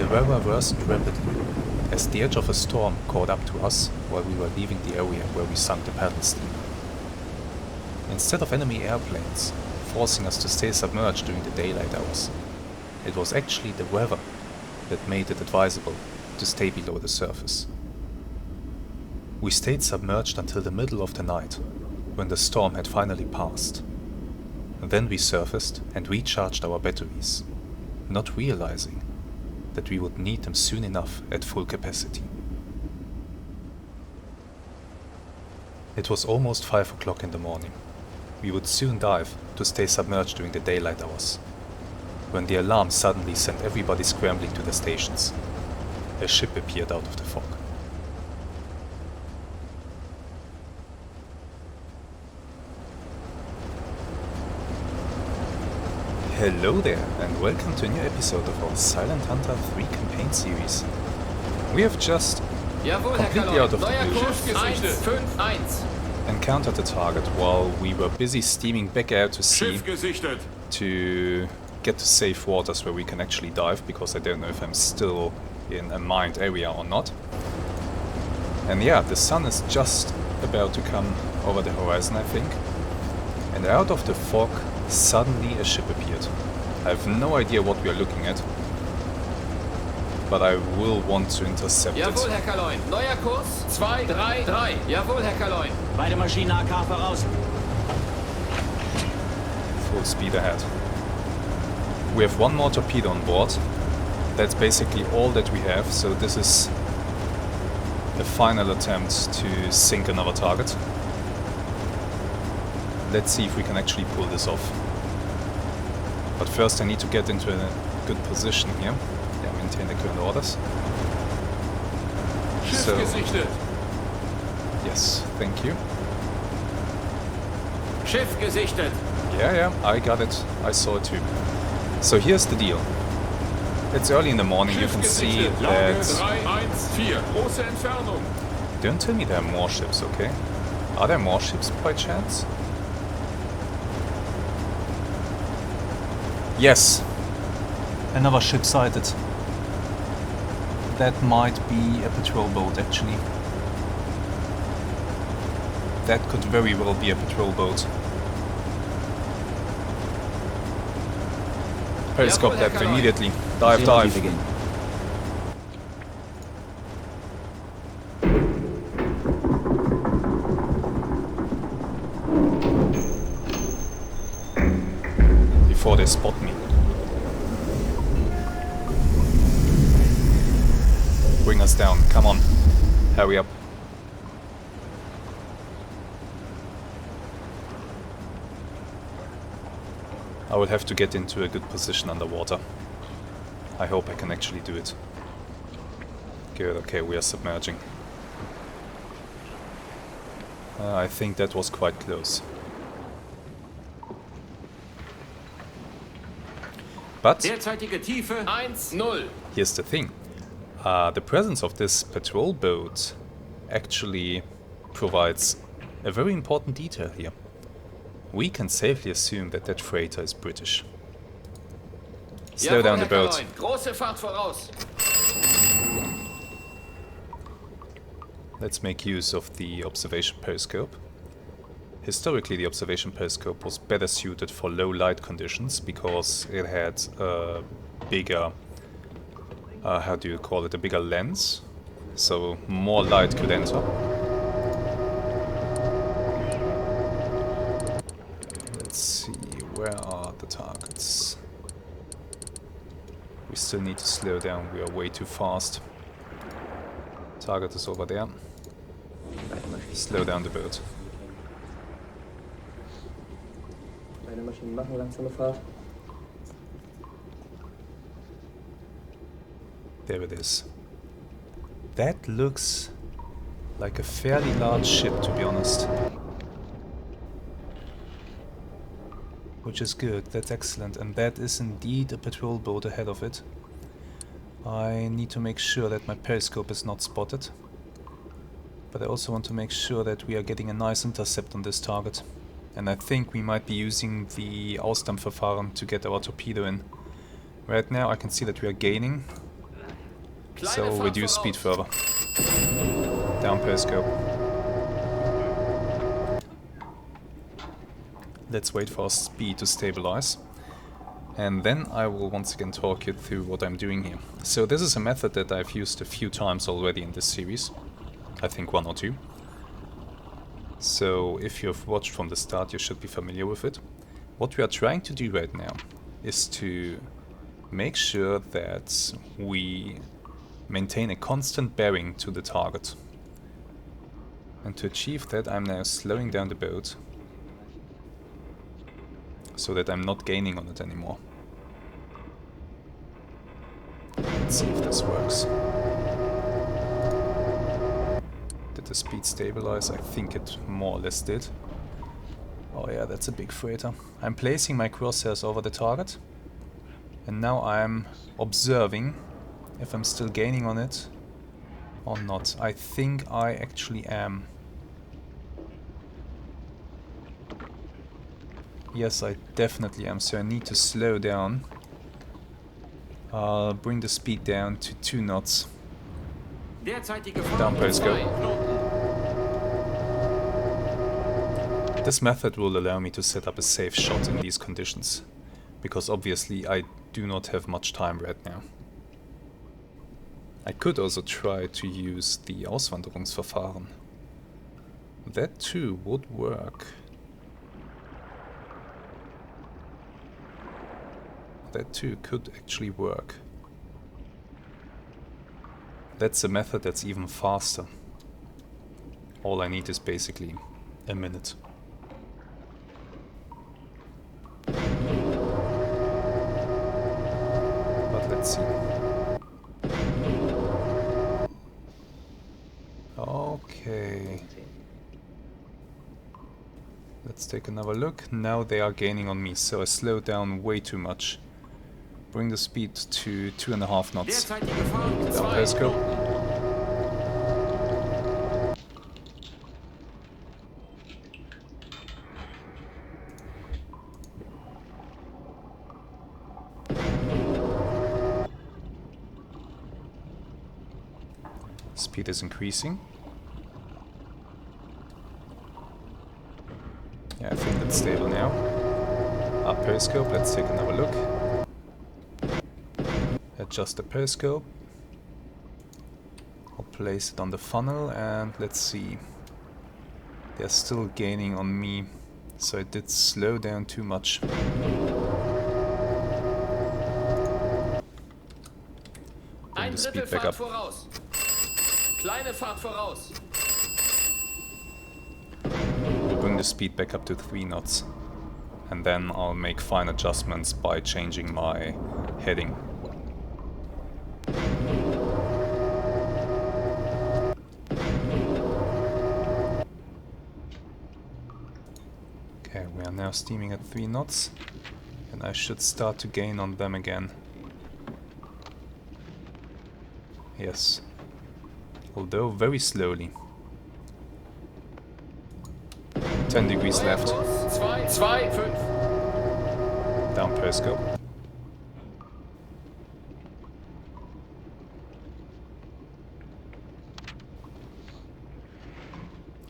weather worsened rapidly, as the edge of a storm caught up to us while we were leaving the area where we sunk the paddle steamer. Instead of enemy airplanes forcing us to stay submerged during the daylight hours, it was actually the weather that made it advisable to stay below the surface. We stayed submerged until the middle of the night, when the storm had finally passed. Then we surfaced and recharged our batteries, not realizing that we would need them soon enough at full capacity. It was almost 5 o'clock in the morning. We would soon dive to stay submerged during the daylight hours, when the alarm suddenly sent everybody scrambling to the stations. A ship appeared out of the fog. Hello there, and welcome to a new episode of our Silent Hunter 3 campaign series. We have just completely out of the blue encountered the target while we were busy steaming back out to sea to get to safe waters where we can actually dive, because I don't know if I'm still in a mined area or not. And yeah, the sun is just about to come over the horizon, I think. And out of the fog, suddenly a ship appeared. I have no idea what we are looking at, but I will want to intercept it. Jawohl, Herr Kaloin. Neuer Kurs 233. Jawohl, Herr Kaloin. Beide Maschinen AK voraus. Full speed ahead. We have one more torpedo on board. That's basically all that we have, so this is a final attempt to sink another target. Let's see if we can actually pull this off. But first I need to get into a good position here. Yeah, maintain the current orders. So, yes, thank you. Schiff gesichtet. Yeah, I got it. I saw it too. So here's the deal. It's early in the morning, you can see that... Don't tell me there are more ships, okay? Are there more ships by chance? Yes. Another ship sighted. That might be a patrol boat, actually. That could very well be a patrol boat. Periscope depth immediately. Dive. Before they spot me. Bring us down, come on. Hurry up. I will have to get into a good position underwater. I hope I can actually do it. Good, okay, we are submerging. I think that was quite close. But Derzeitige Tiefe 1-0. Here's the thing. The presence of this patrol boat actually provides a very important detail here. We can safely assume that that freighter is British. Slow down the boat. Große Fahrt voraus. Let's make use of the observation periscope. Historically, the observation periscope was better suited for low light conditions because it had a bigger, how do you call it, a bigger lens, so more light could enter. Let's see, where are the targets? We still need to slow down, we are way too fast. Target is over there. Slow down the boat. Beide Maschinen machen langsame Fahrt. There it is. That looks like a fairly large ship, to be honest. Which is good, that's excellent, and that is indeed a patrol boat ahead of it. I need to make sure that my periscope is not spotted. But I also want to make sure that we are getting a nice intercept on this target. And I think we might be using the Ausdampfverfahren to get our torpedo in. Right now I can see that we are gaining. So reduce speed further. Down periscope. Let's wait for our speed to stabilize. And then I will once again talk you through what I'm doing here. So this is a method that I've used a few times already in this series. I think 1 or 2. So if you've watched from the start, you should be familiar with it. What we are trying to do right now is to make sure that we maintain a constant bearing to the target. And to achieve that, I'm now slowing down the boat so that I'm not gaining on it anymore. Let's see if this works. Did the speed stabilize? I think it more or less did. Oh yeah, that's a big freighter. I'm placing my crosshairs over the target. And now I'm observing if I'm still gaining on it or not. I think I actually am. Yes, I definitely am, so I need to slow down. I'll bring the speed down to 2 knots. Down periscope. This method will allow me to set up a safe shot in these conditions, because obviously I do not have much time right now. I could also try to use the Auswanderungsverfahren. That too would work. That too could actually work. That's a method that's even faster. All I need is basically a minute. But let's see. Okay. Let's take another look. Now they are gaining on me, so I slowed down way too much. Bring the speed to 2.5 knots. Down periscope. Speed is increasing. Yeah, I think it's stable now. Up periscope, let's take another look. Adjust the periscope. I'll place it on the funnel and let's see. They're still gaining on me, so I did slow down too much. Bring the speed back up. Kleine Fahrt voraus. We'll bring the speed back up to 3 knots. And then I'll make fine adjustments by changing my heading. Okay, we are now steaming at 3 knots. And I should start to gain on them again. Yes. Although very slowly. 10 degrees left. 2,5. Down periscope.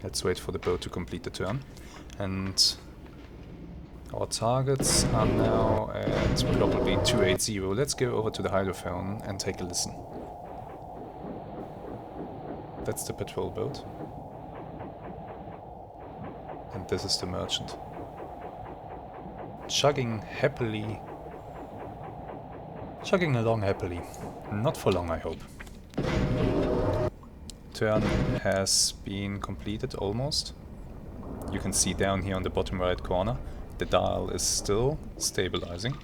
Let's wait for the boat to complete the turn. And our targets are now at probably 280. Let's go over to the hydrophone and take a listen. That's the patrol boat. And this is the merchant. Chugging along happily. Not for long, I hope. Turn has been completed almost. You can see down here on the bottom right corner, the dial is still stabilizing.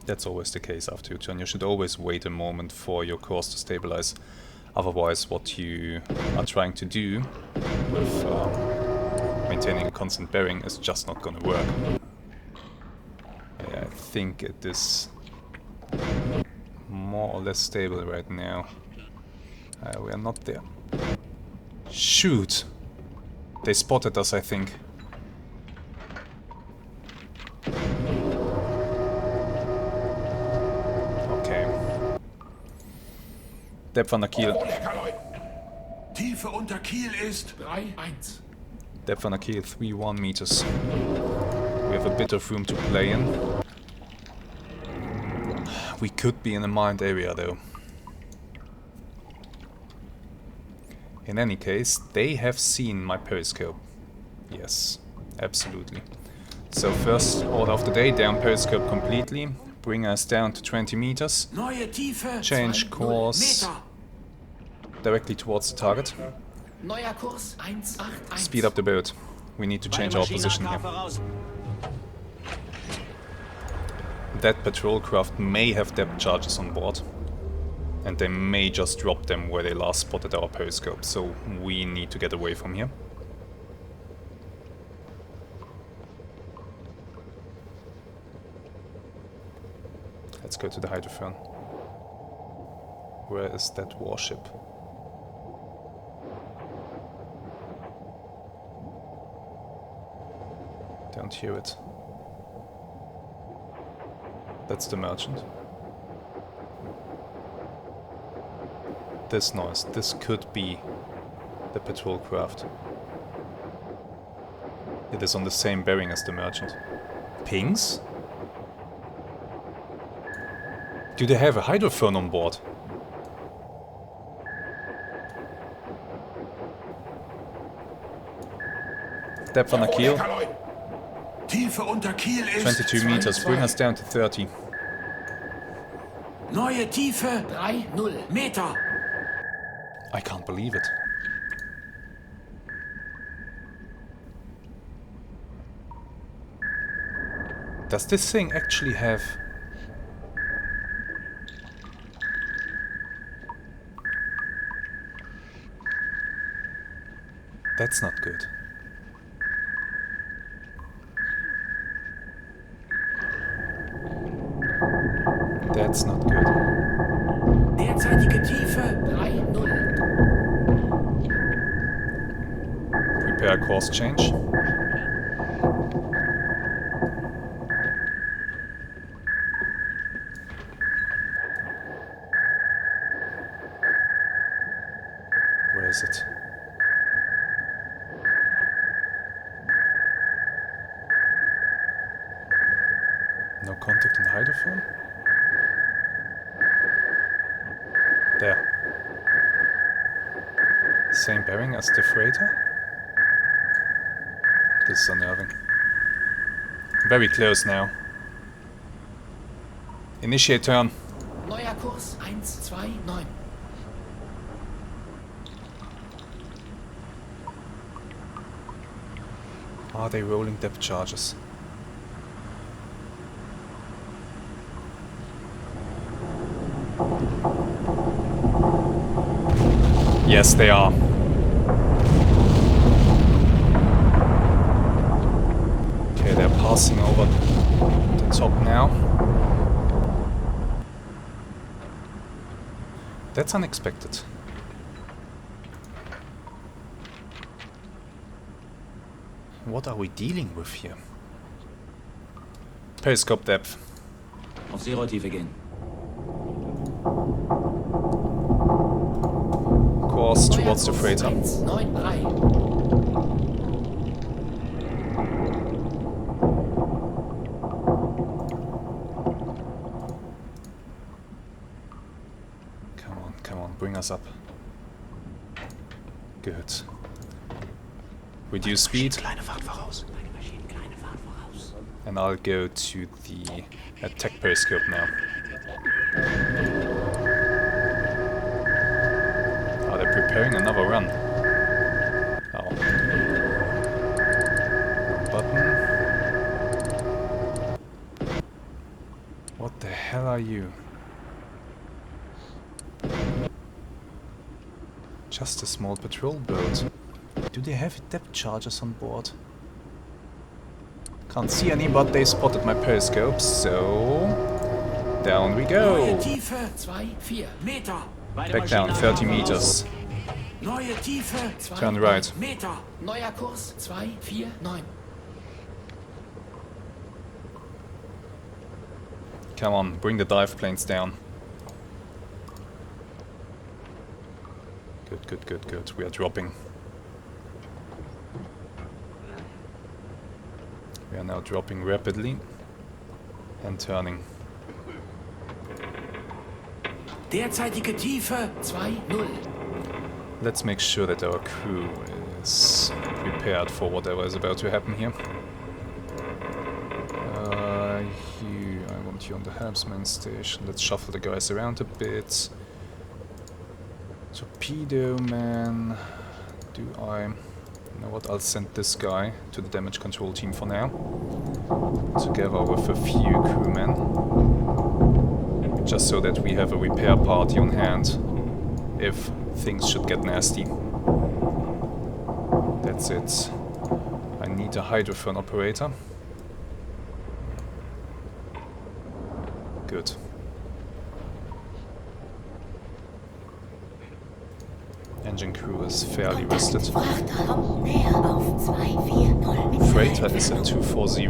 That's always the case after your turn. You should always wait a moment for your course to stabilize. Otherwise, what you are trying to do with maintaining a constant bearing is just not gonna work. Yeah, I think it is more or less stable right now. We are not there. Shoot! They spotted us, I think. Depth under keel. Tiefe unter Kiel ist 3-1. Depth under keel 3-1 meters. We have a bit of room to play in. We could be in a mined area though. In any case, they have seen my periscope. Yes, absolutely. So first order of the day, down periscope completely. Bring us down to 20 meters. neue Tiefe. Change 2,0 course Meter. directly towards the target. Neuer Kurs 181. Speed up the boat. We need to change our position here. voraus. That patrol craft may have depth charges on board. And they may just drop them where they last spotted our periscope. So we need to get away from here. Let's go to the hydrophone. Where is that warship? Don't hear it. That's the merchant. This noise, this could be the patrol craft. It is on the same bearing as the merchant. Pings? Do they have a hydrophone on board? Depth on the keel. Tiefe unter Kiel ist 22 meters, bring us down to 30. Neue Tiefe 3-0. Meter. I can't believe it. Does this thing actually have... That's not good. That's not good. Derzeitige Tiefe 3-0. Prepare course change. Where is it? No contact in the hydrophone? There. Same bearing as the freighter? This is unnerving. Very close now. Initiate turn. Neuer Kurs 129. Are they rolling depth charges? Yes, they are. Okay, they're passing over the top now. That's unexpected. What are we dealing with here? Periscope depth. Auf Zero-Tiefe gehen. Course towards the freighter. 193. Come on, bring us up. Good. Reduce speed. Kleine Fahrt voraus. Meine Maschinen, kleine Fahrt voraus. And I'll go to the attack periscope now. Are they preparing another run? Oh. Button. What the hell are you? Just a small patrol boat. Do they have depth charges on board? Can't see any, but they spotted my periscope, so... Down we Neue go! Tiefe 2-4. Meter. Back down, 30 meters. Neue Tiefe Turn right. Meter. Neuer Kurs 249. Come on, bring the dive planes down. Good, good, good, good. We are dropping. We are now dropping rapidly and turning. Derzeitige Tiefe 2-0. Let's make sure that our crew is prepared for whatever is about to happen here. I want you on the helmsman station. Let's shuffle the guys around a bit. Torpedo man. Do I... You know what, I'll send this guy to the damage control team for now. Together with a few crewmen. Just so that we have a repair party on hand if things should get nasty. That's it. I need a hydrophone operator. Good. Engine crew is fairly rested. Freighter is at 240.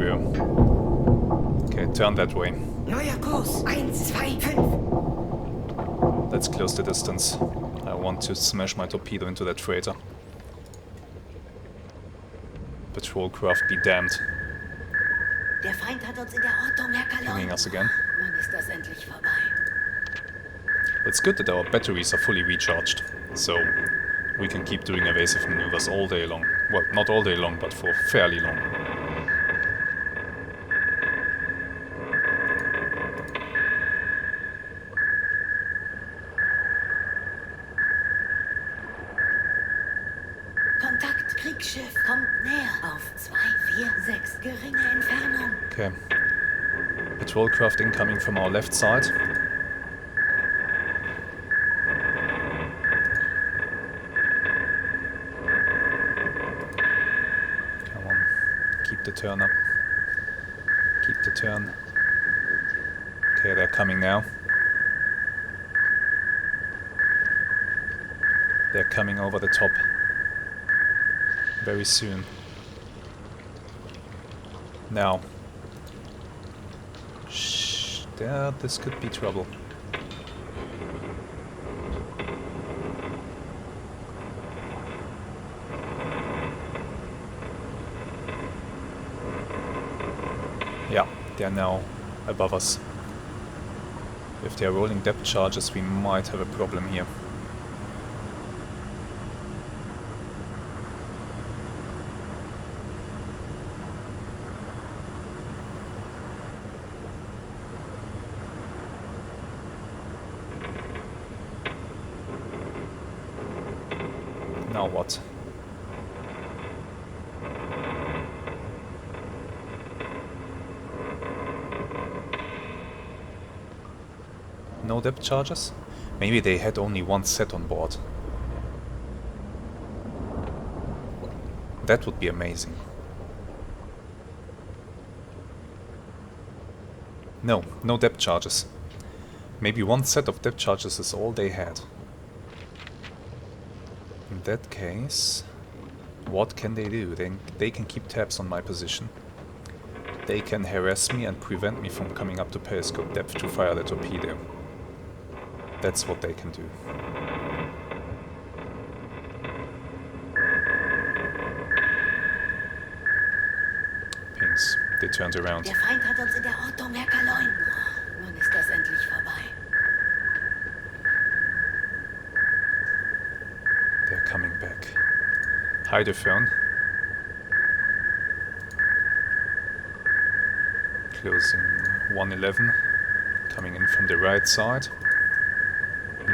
Okay, turn that way. Neuer Kurs 125. Let's close the distance. I want to smash my torpedo into that freighter. Patrol craft be damned. Der Feind hat uns in der Ortung Pinging us again. Wann ist das endlich vorbei? It's good that our batteries are fully recharged, so we can keep doing evasive maneuvers all day long. Well, not all day long, but for fairly long. Kontakt, Kriegsschiff, kommt näher. Auf 246, geringe Entfernung. Okay. Patrol craft incoming from our left side. Come on. Keep the turn up. Keep the turn. Okay, they're coming now. They're coming over the top. Very soon. Now. Shh. There, this could be trouble. Yeah, they are now above us. If they are rolling depth charges, we might have a problem here. Now what? No depth charges? Maybe they had only one set on board. That would be amazing. No, no depth charges. Maybe one set of depth charges is all they had. In that case, what can they do? They can keep tabs on my position. They can harass me and prevent me from coming up to periscope depth to fire the torpedo. That's what they can do. Pings. They turned around. Der Feind hat uns in der Ortung herkaloin. Wann ist das endlich vorbei? They're coming back. Hydrophone. Closing 111. Coming in from the right side.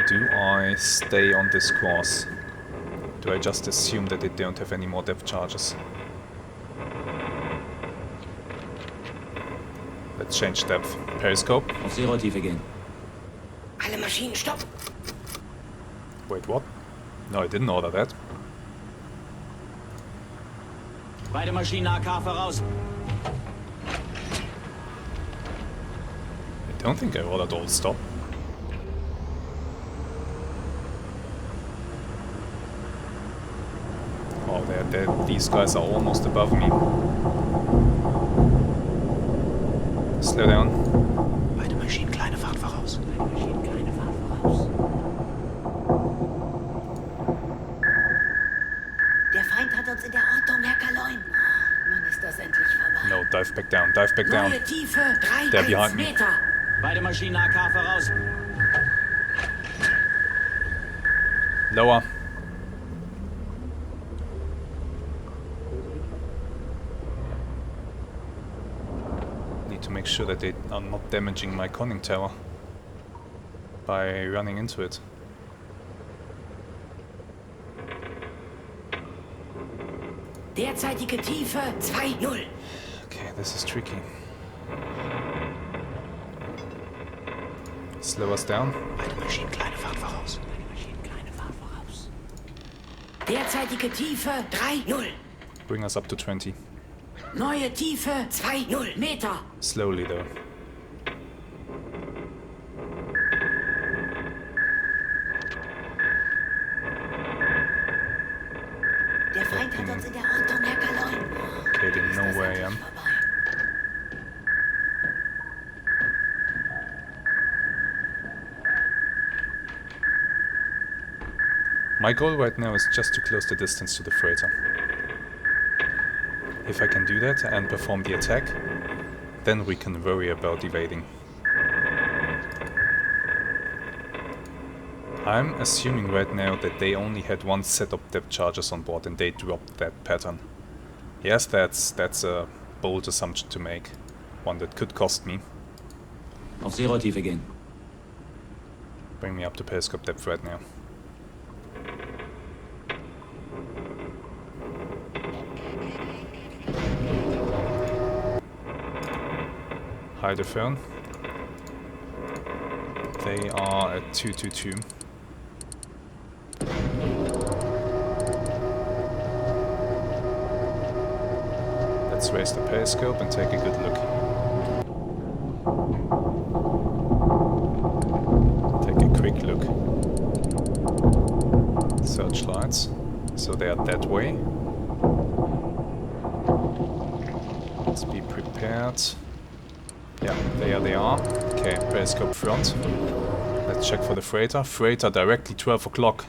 Do I stay on this course? Do I just assume that they don't have any more depth charges? Let's change depth. Periscope. Auf Seerotiefe gehen. Alle Maschinen stopp. Wait, what? No, I didn't order that. Beide Maschinen AK voraus. I don't think I ordered all stop. Oh, these guys are almost above me. Slow down. Beide Maschinen kleine Fahrt voraus. Beide Maschinen kleine Fahrt voraus. dive back down, dive back down. Neue Tiefe, 3 They're behind me. Meter. Beide Maschinen AK voraus. Lower. Need to make sure that they are not damaging my conning tower by running into it. Derzeitige Tiefe 2,0. Okay, this is tricky. Slow us down. Beide Maschinen kleine Fahrt voraus. Beide Maschinen kleine Fahrt voraus. Derzeitige Tiefe 3,0. Bring us up to 20. Neue Tiefe 2,0 Meter. Slowly though. Der Feind hat uns in der Ortung, Herr Kaloin. Okay, they know where I am. My goal right now is just to close the distance to the freighter. If I can do that and perform the attack, then we can worry about evading. I'm assuming right now that they only had one set of depth charges on board and they dropped that pattern. Yes, that's a bold assumption to make. One that could cost me. Auf Zero-Tiefe gehen. Bring me up to periscope depth right now. High the phone. They are at 222. Let's raise the periscope and take a good look. Take a quick look. Searchlights. So they are that way. Let's be prepared. Yeah, there they are. Okay, periscope front. Let's check for the freighter. Freighter directly 12 o'clock.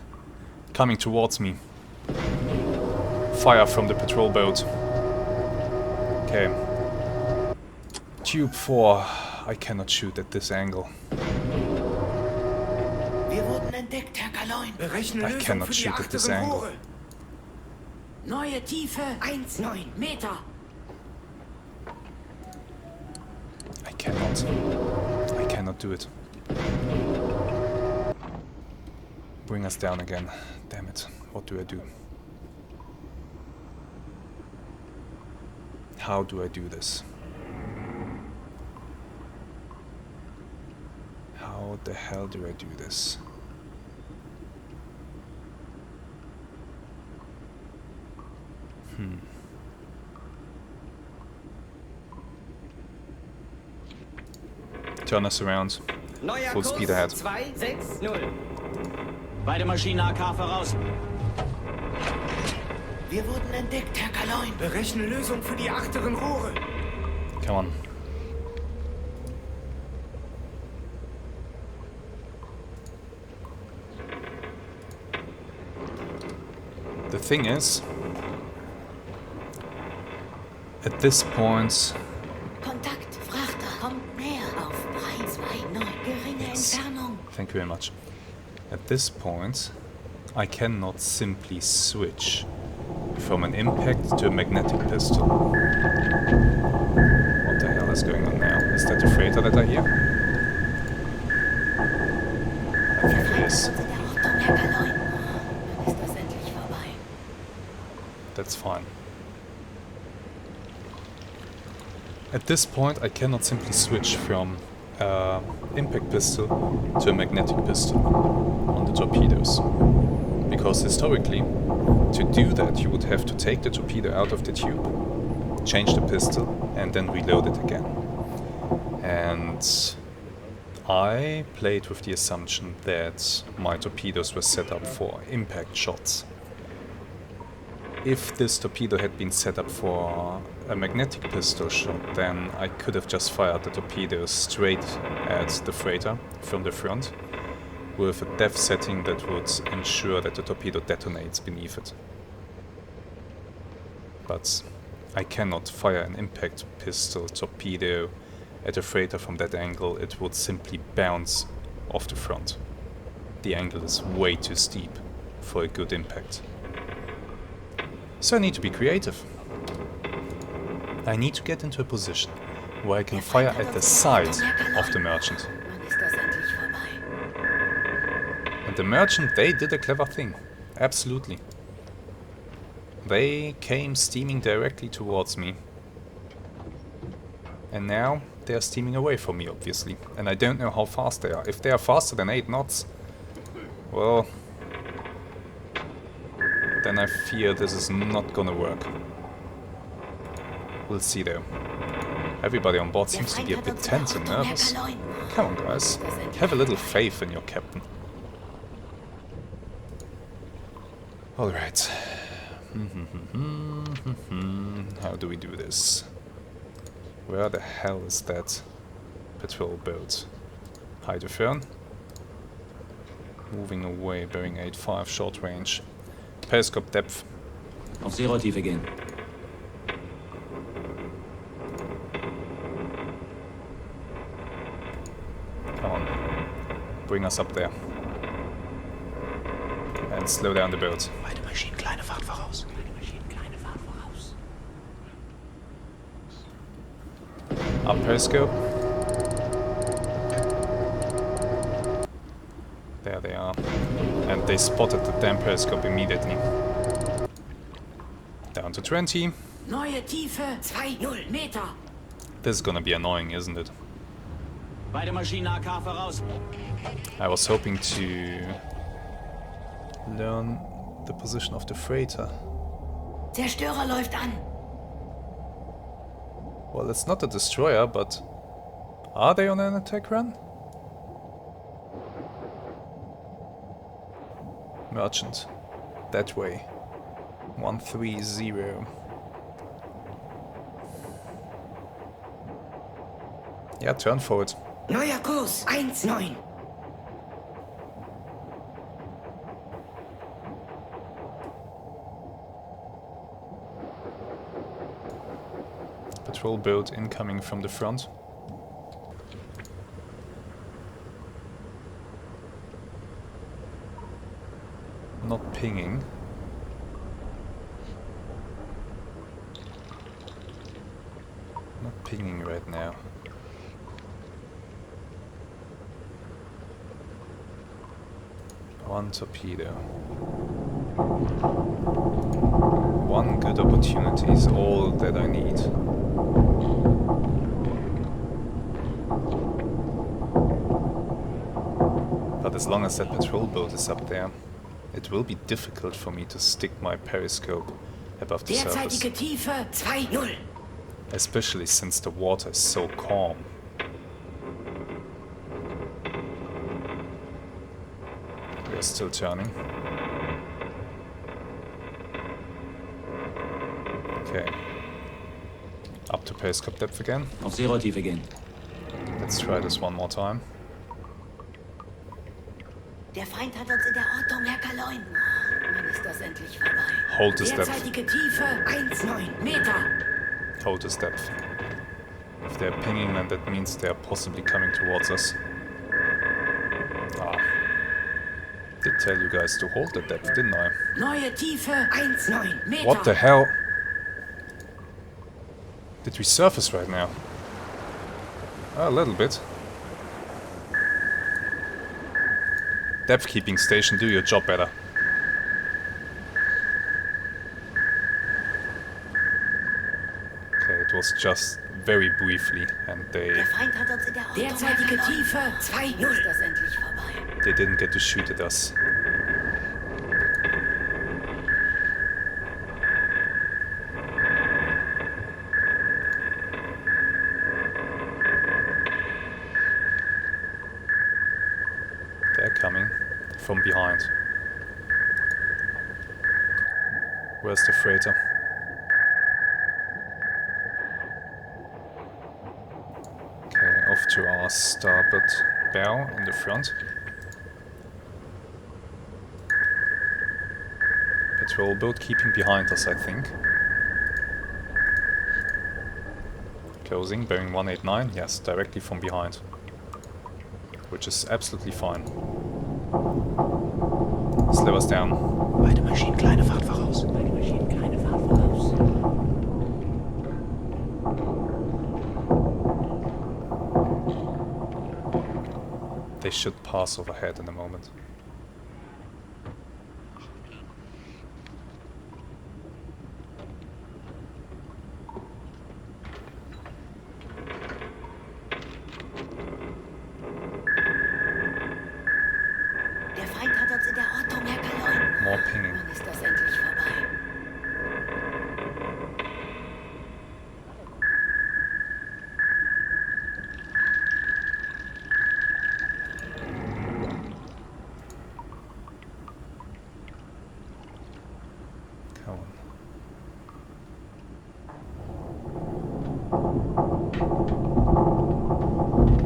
Coming towards me. Fire from the patrol boat. Okay. Tube 4. I cannot shoot at this angle. Wir wurden entdeckt, Herr Kaloin. Berechne I cannot shoot at this angle. Neue Tiefe 1,9 Meter. I cannot do it. Bring us down again. Damn it. What do I do? How do I do this? How the hell do I do this? Turn us around. Full speed ahead. 260. Beide Maschinen AK voraus. Wir wurden entdeckt, Herr Kaloin. Berechne Lösung für die achteren Rohre. Come on. The thing is, at this point, Kontakt, Frachter, kommt näher auf 329, geringe Entfernung. thank you very much. At this point, I cannot simply switch from an impact to a magnetic pistol. What the hell is going on now? Is that the freighter that I hear? I think it is. In der Ortung, Herr Kaloin. Dann ist das endlich vorbei. That's fine. At this point, I cannot simply switch from impact pistol to a magnetic pistol on the torpedoes. Because historically, to do that you would have to take the torpedo out of the tube, change the pistol, and then reload it again. And I played with the assumption that my torpedoes were set up for impact shots. If this torpedo had been set up for a magnetic pistol shot, then I could have just fired the torpedo straight at the freighter from the front, with a depth setting that would ensure that the torpedo detonates beneath it. But I cannot fire an impact pistol torpedo at a freighter from that angle. It would simply bounce off the front. The angle is way too steep for a good impact. So I need to be creative. I need to get into a position where I can fire at the side of the merchant. And the merchant, they did a clever thing. Absolutely. They came steaming directly towards me. And now they are steaming away from me, obviously. And I don't know how fast they are. If they are faster than 8 knots, well, then I fear this is not gonna work. We'll see though. Everybody on board seems to be a bit tense and nervous. Come on guys, have a little faith in your captain. Alright. How do we do this? Where the hell is that patrol boat? Hydrophone. Moving away, bearing 8.5, short range. Periscope depth. Auf Seerotiefe gehen. Come on. Bring us up there. And slow down the boat. Beide Maschinen kleine Fahrt voraus. Beide Maschinen kleine Fahrt voraus. Up periscope. There they are. And they spotted the damn periscope immediately. Down to 20. Neue Tiefe 2,0 Meter. This is gonna be annoying, isn't it? Beide Maschinen AK voraus. I was hoping to learn the position of the freighter. Zerstörer läuft an. Well, it's not a destroyer, but are they on an attack run? Merchant. That way. 130. Yeah, turn forward. Neuer Kurs 1,9. Patrol boat incoming from the front. Not pinging. Not pinging right now. One torpedo. One good opportunity is all that I need. But as long as that patrol boat is up there, it will be difficult for me to stick my periscope above the surface. Derzeitige Tiefe 2,0. Especially since the water is so calm. We are still turning. Okay. Up to periscope depth again. Auf Seerotiefe gehen. Let's try this one more time. Der Feind hat uns in der Ortung, Herr Kaloin. Wann ist das endlich vorbei? Hold this depth. Derzeitige Tiefe 1,9 Meter. Hold this depth. If they're pinging, then that means they're possibly coming towards us. Ah. Did tell you guys to hold the depth, didn't I? Neue Tiefe 1,9 Meter. What the hell? Did we surface right now? A little bit. Depth keeping station, do your job better. Okay, it was just very briefly and Der Feind hat uns in der Ortung, Herr Derzeitige Kaloin. Tiefe Wann ist 2,0. das endlich vorbei? they didn't get to shoot at us. They're coming from behind. Where's the freighter? Okay, off to our starboard bow in the front. Patrol boat keeping behind us, I think. Closing, bearing 189, yes, directly from behind. Which is absolutely fine. Slow us down. Beide Maschinen, kleine Fahrt voraus. Beide Maschinen, kleine Fahrt voraus. They should pass overhead in a moment. Der Feind hat uns in der Ortung, Herr Kaloin. More pinging. Wann ist das endlich vorbei? Come on.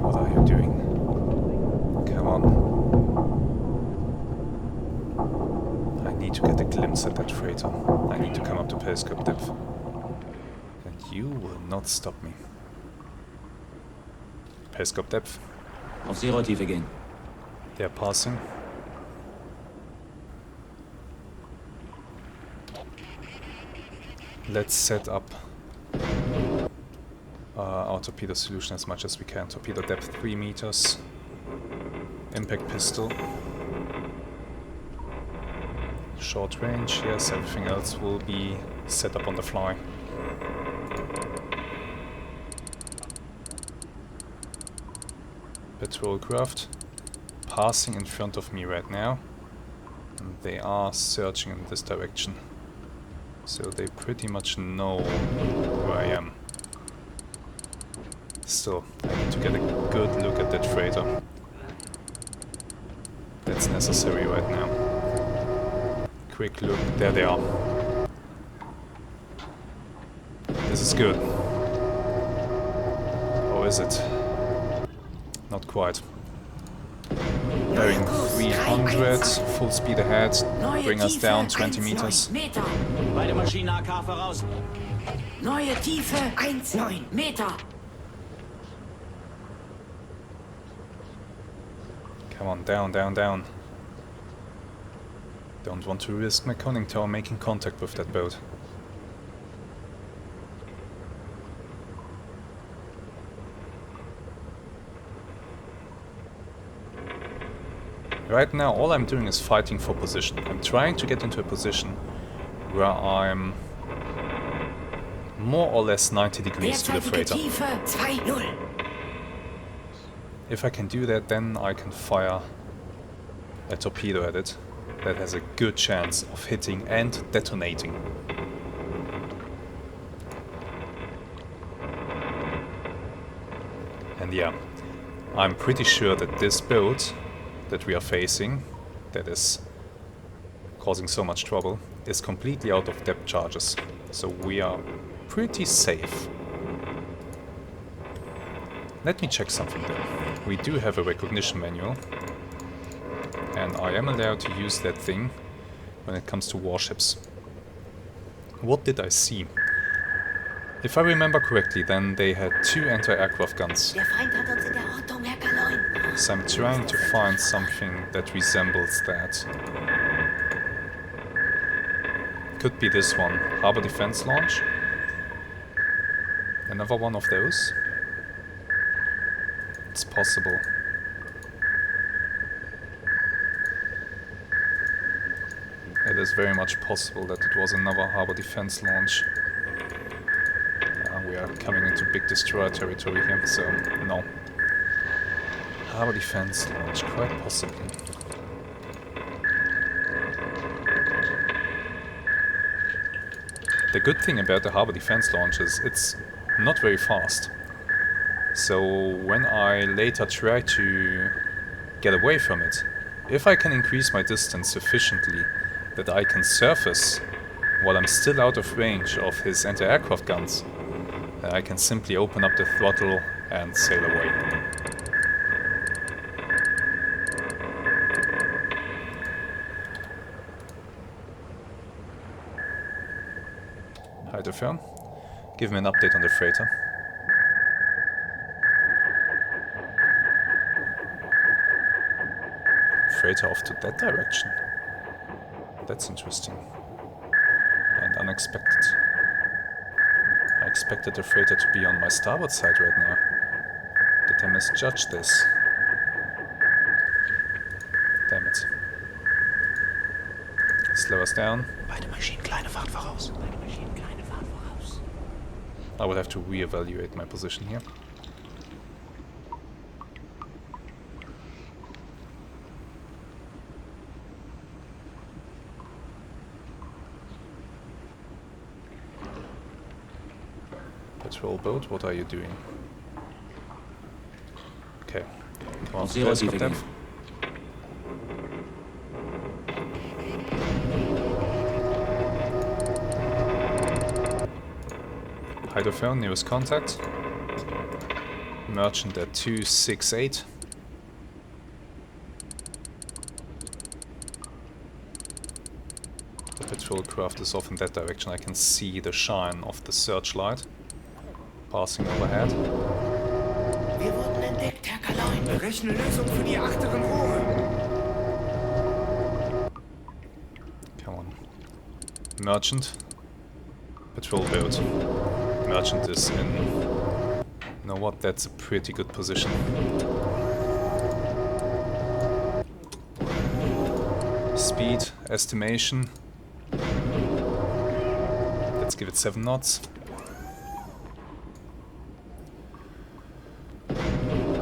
What are you doing? Come on. I need to get a glimpse at that freighter. I need to come up to periscope depth. And you will not stop me. Periscope depth. Auf Zero-Tiefe gehen. They're passing. Let's set up our torpedo solution as much as we can. Torpedo depth 3 meters. Impact pistol. Short range, yes, everything else will be set up on the fly. Patrol craft passing in front of me right now. And they are searching in this direction. So they pretty much know where I am. Still, I need to get a good look at that freighter. That's necessary right now. Quick look, there they are. This is good. Or is it? Not quite. Bearing 300, full speed ahead, bring us down 20 meters. Beide Maschinen AK voraus. Neue Tiefe 1,9 Meter. Come on, down, down, down. Don't want to risk my conning tower making contact with that boat. Right now, all I'm doing is fighting for position. I'm trying to get into a position where I'm more or less 90 degrees to the freighter. If I can do that, then I can fire a torpedo at it that has a good chance of hitting and detonating. And yeah, I'm pretty sure that this boat that we are facing, that is causing so much trouble, is completely out of depth charges. So we are pretty safe. Let me check something though. We do have a recognition manual, and I am allowed to use that thing when it comes to warships. What did I see? If I remember correctly, then they had 2 anti-aircraft guns. Der Feind hat uns in der Ortung, Herr Kaloin. So I'm trying to find something that resembles that. Could be this one. Harbor defense launch. Another one of those. It's possible. It is very much possible that it was another harbor defense launch. We are coming into big destroyer territory here, so no. Harbor defense launch, quite possibly. The good thing about the harbor defense launch is it's not very fast. So when I later try to get away from it, if I can increase my distance sufficiently that I can surface while I'm still out of range of his anti-aircraft guns, then I can simply open up the throttle and sail away. Hi, Firm. Give me an update on the freighter. freighter off to that direction. That's interesting. And unexpected. I expected the freighter to be on my starboard side right now. Did I misjudge this? Damn it. Slow us down. Beide Maschinen kleine Fahrt voraus. Beide Maschinen kleine Fahrt voraus. I would have to reevaluate my position here. Patrol boat, what are you doing? Okay. Come on, telescope depth. Hydrophone, nearest contact. Merchant at 268. The patrol craft is off in that direction. I can see the shine of the searchlight passing overhead. Wir wurden entdeckt, Herr Kaloin. Berechne Lösung für die achteren Rohre. Come on. Merchant. Patrol boat. Merchant is in... You know what? That's a pretty good position. Speed, estimation. Let's give it 7 knots.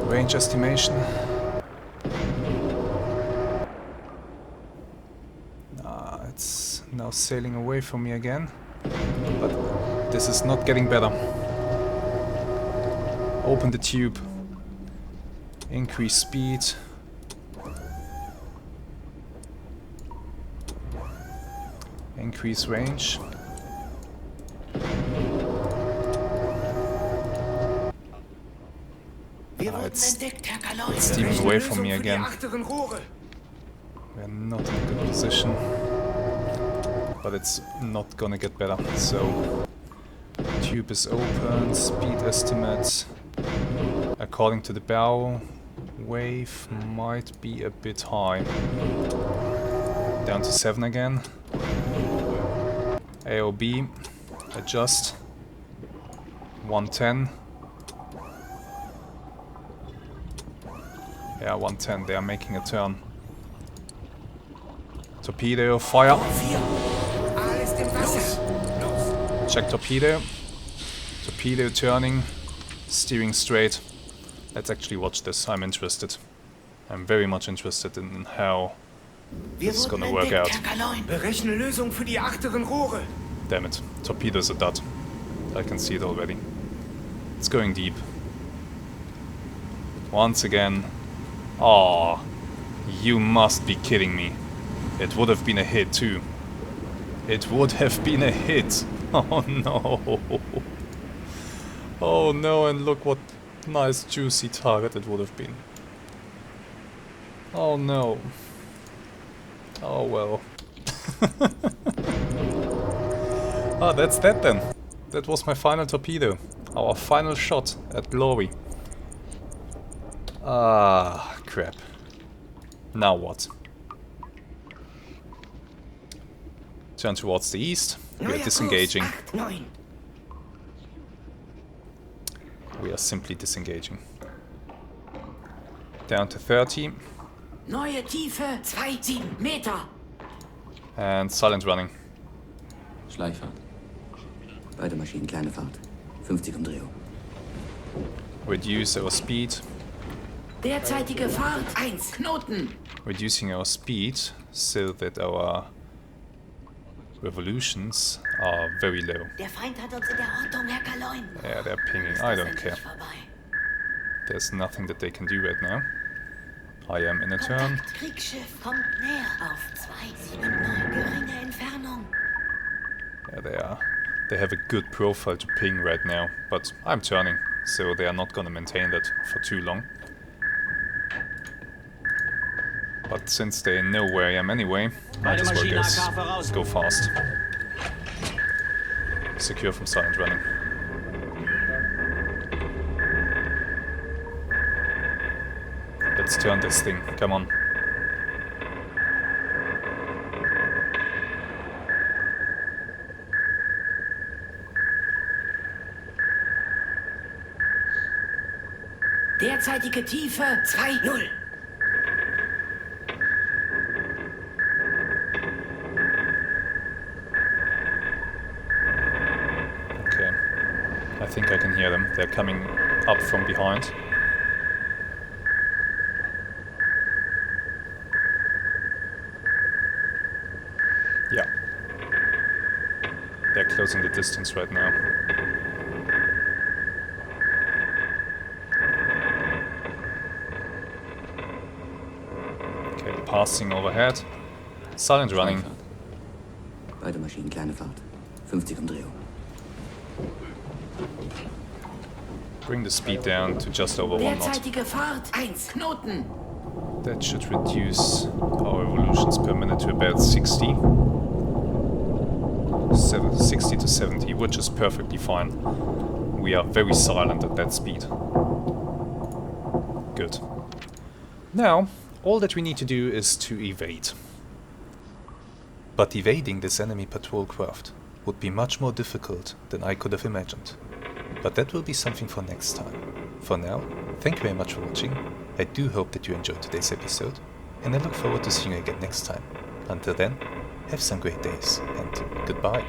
Range estimation. It's now sailing away from me again. But this is not getting better. Open the tube. Increase speed. Increase range. It's steaming away from me again. We're not in a good position. But it's not gonna get better. So, tube is open, speed estimate. According to the bow, wave might be a bit high. Down to 7 again. AOB, adjust. 110. Yeah, 110, they are making a turn. Torpedo, fire. Check torpedo. Torpedo turning, steering straight. Let's actually watch this, I'm interested. I'm very much interested in how this is gonna work out. Berechne Lösung für die achteren Rohre. Damn it, torpedo's a dud. I can see it already. It's going deep. Once again. Aw, you must be kidding me. It would have been a hit too. It would have been a hit. Oh no. Oh no, and look what nice juicy target it would have been. Oh no. Oh well. Ah, that's that then. That was my final torpedo. Our final shot at glory. Ah, crap. Now what? Turn towards the east. We are disengaging. We are simply disengaging. Down to 30. Neue Tiefe 2,7 Meter. And silent running. Schleichfahrt. Beide Maschinen kleine Fahrt. 50 Umdrehung. Reduce our speed. Derzeitige Fahrt 1 Knoten. Reducing our speed so that our revolutions are very low. Der Feind hat uns in der Ortung, Herr Kaloin. Yeah, they're pinging. I don't care. There's nothing that they can do right now. I am in a turn. Kriegsschiff kommt näher auf 279 geringe Entfernung. Yeah, they are. They have a good profile to ping right now, but I'm turning, so they are not gonna maintain that for too long. But since they know where I am anyway, might as well go fast. Secure from silent running. Let's turn this thing, come on. Derzeitige Tiefe 2,0. Okay. I think I can hear them. They're coming up from behind. Yeah. They're closing the distance right now. Okay, passing overhead. Silent running. Beide Maschinen kleine Fahrt. 50 Umdrehung. Bring the speed down to just over 1 knot. Derzeitige Fahrt 1 Knoten. That should reduce our revolutions per minute to about 60. 60 to 70, which is perfectly fine. We are very silent at that speed. Good. Now, all that we need to do is to evade. But evading this enemy patrol craft would be much more difficult than I could have imagined. But that will be something for next time. For now, thank you very much for watching. I do hope that you enjoyed today's episode, and I look forward to seeing you again next time. Until then, have some great days, and goodbye.